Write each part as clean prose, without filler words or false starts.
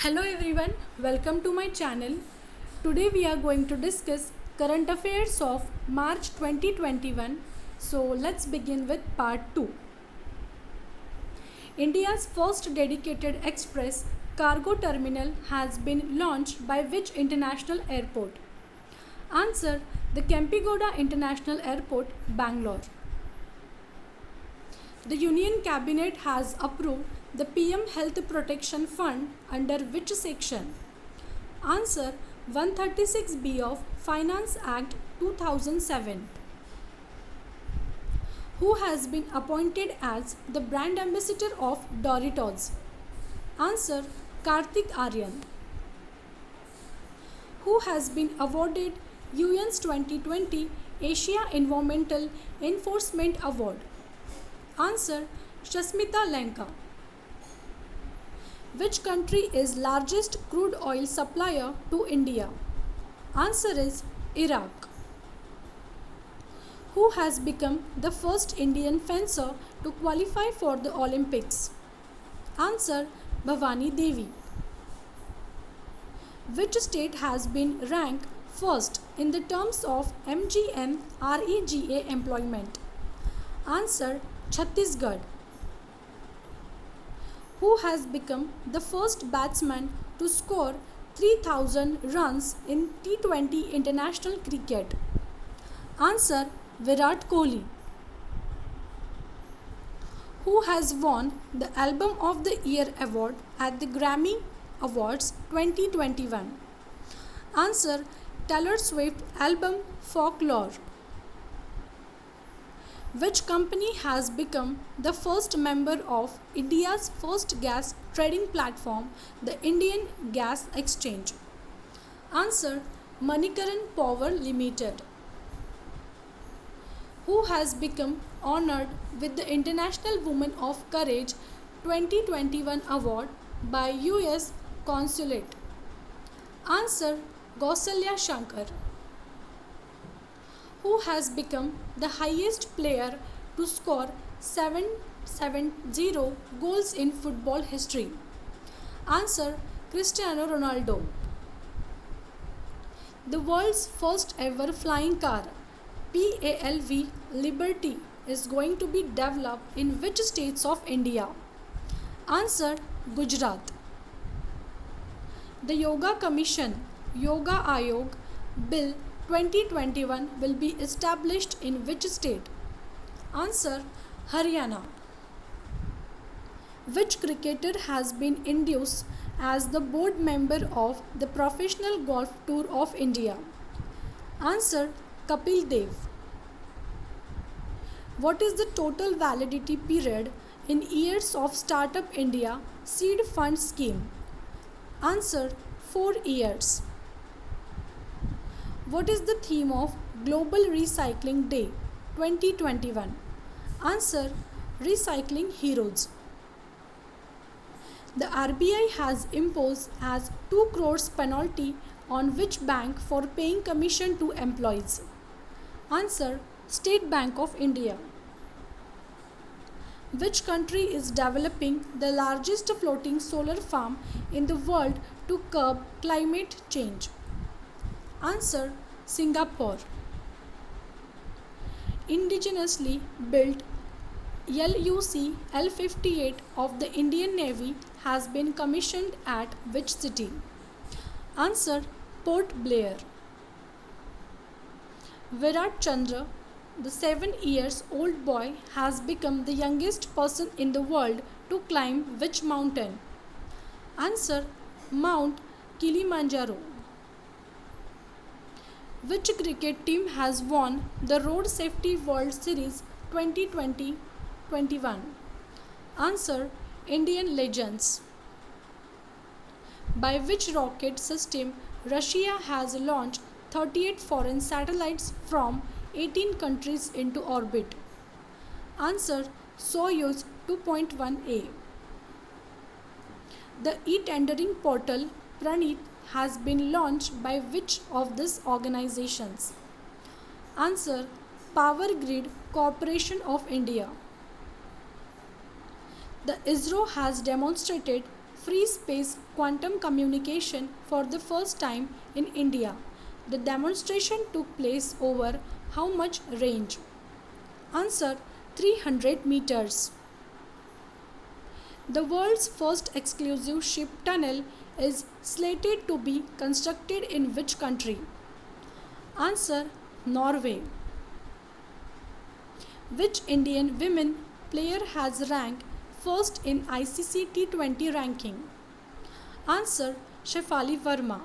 Hello everyone, welcome to my channel. Today we are going to discuss current affairs of March 2021. So let's begin with part 2. India's first dedicated express cargo terminal has been launched by which international airport? Answer: the Kempegowda International Airport, Bangalore. The Union Cabinet has approved the PM Health Protection Fund under which section? Answer: 136B of Finance Act 2007. Who has been appointed as the brand ambassador of Doritos? Answer: Karthik Aryan. Who has been awarded UN's 2020 Asia Environmental Enforcement Award? Answer: Shasmita Lanka. Which country is largest crude oil supplier to India? Answer is Iraq. Who has become the first Indian fencer to qualify for the Olympics? Answer: Bhavani Devi. Which state has been ranked first in the terms of MGM REGA employment? Answer: Chhattisgarh. Who has become the first batsman to score 3000 runs in T20 international cricket? Answer: Virat Kohli. Who has won the Album of the Year award at the Grammy Awards 2021? Answer: Taylor Swift album Folklore. Which company has become the first member of India's first gas trading platform, the Indian Gas Exchange? Answer: Manikaran Power Limited. Who has become honored with the International Women of Courage 2021 award by US Consulate? Answer: Kausalya Shankar. Who has become the highest player to score 770 goals in football history? Answer: Cristiano Ronaldo. The world's first ever flying car, PALV Liberty, is going to be developed in which states of India? Answer: Gujarat. The Yoga Commission, Yoga Ayog Bill 2021 will be established in which state? Answer: Haryana. Which cricketer has been induced as the board member of the Professional Golf Tour of India? Answer: Kapil Dev. What is the total validity period in years of Startup India Seed Fund Scheme? Answer: 4 years. What is the theme of Global Recycling Day 2021? Answer: Recycling Heroes. The RBI has imposed as 2 crores penalty on which bank for paying commission to employees? Answer: State Bank of India. Which country is developing the largest floating solar farm in the world to curb climate change? Answer: Singapore. Indigenously built LUC L-58 of the Indian Navy has been commissioned at which city? Answer: Port Blair. Virat Chandra, the 7 years old boy, has become the youngest person in the world to climb which mountain? Answer: Mount Kilimanjaro. Which cricket team has won the Road Safety World Series 2020-21? Answer: Indian Legends. By which rocket system Russia has launched 38 foreign satellites from 18 countries into orbit? Answer: Soyuz 2.1A. The e-tendering portal Praneeth has been launched by which of these organizations? Answer: Power Grid Corporation of India. The ISRO has demonstrated free space quantum communication for the first time in India? The demonstration took place over how much range? Answer: 300 meters. The world's first exclusive ship tunnel is slated to be constructed in which country? Answer: Norway. Which Indian women player has ranked first in ICC T20 ranking? Answer: Shefali Verma.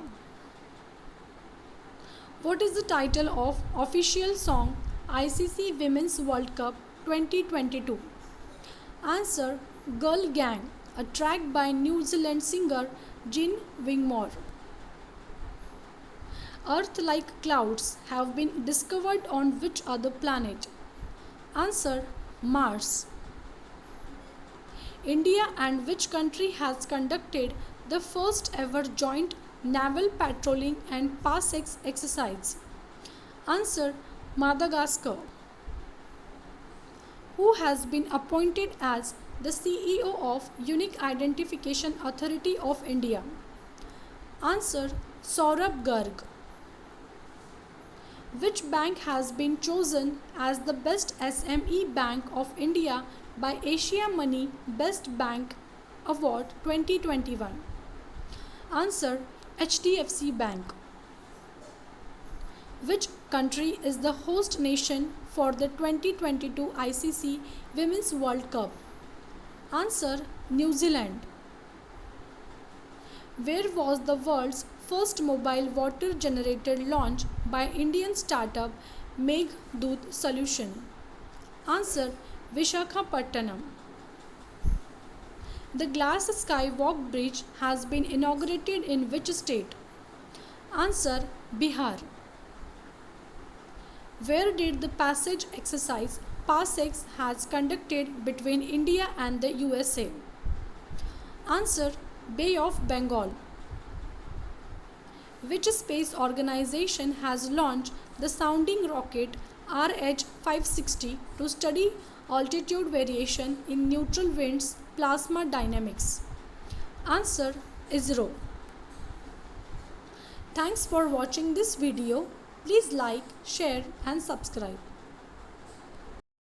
What is the title of official song ICC Women's World Cup 2022? Answer: Girl Gang, a track by New Zealand singer Jean Wingmore. Earth-like clouds have been discovered on which other planet? Answer: Mars. India and which country has conducted the first ever joint naval patrolling and PASEX exercise? Answer: Madagascar. Who has been appointed as the CEO of Unique Identification Authority of India? Answer: Saurabh Garg. Which bank has been chosen as the best SME Bank of India by Asia Money Best Bank Award 2021? Answer: HDFC Bank. Which country is the host nation for the 2022 ICC Women's World Cup? Answer: New Zealand. Where was the world's first mobile water generator launched by Indian startup Meghdoot Solution? Answer: Vishakhapatnam. The Glass Skywalk Bridge has been inaugurated in which state? Answer: Bihar. Where did the passage exercise PASEX has conducted between India and the USA? Answer: Bay of Bengal. Which space organization has launched the sounding rocket RH-560 to study altitude variation in neutral winds plasma dynamics? Answer: ISRO. Thanks for watching this video. Please like, share and subscribe.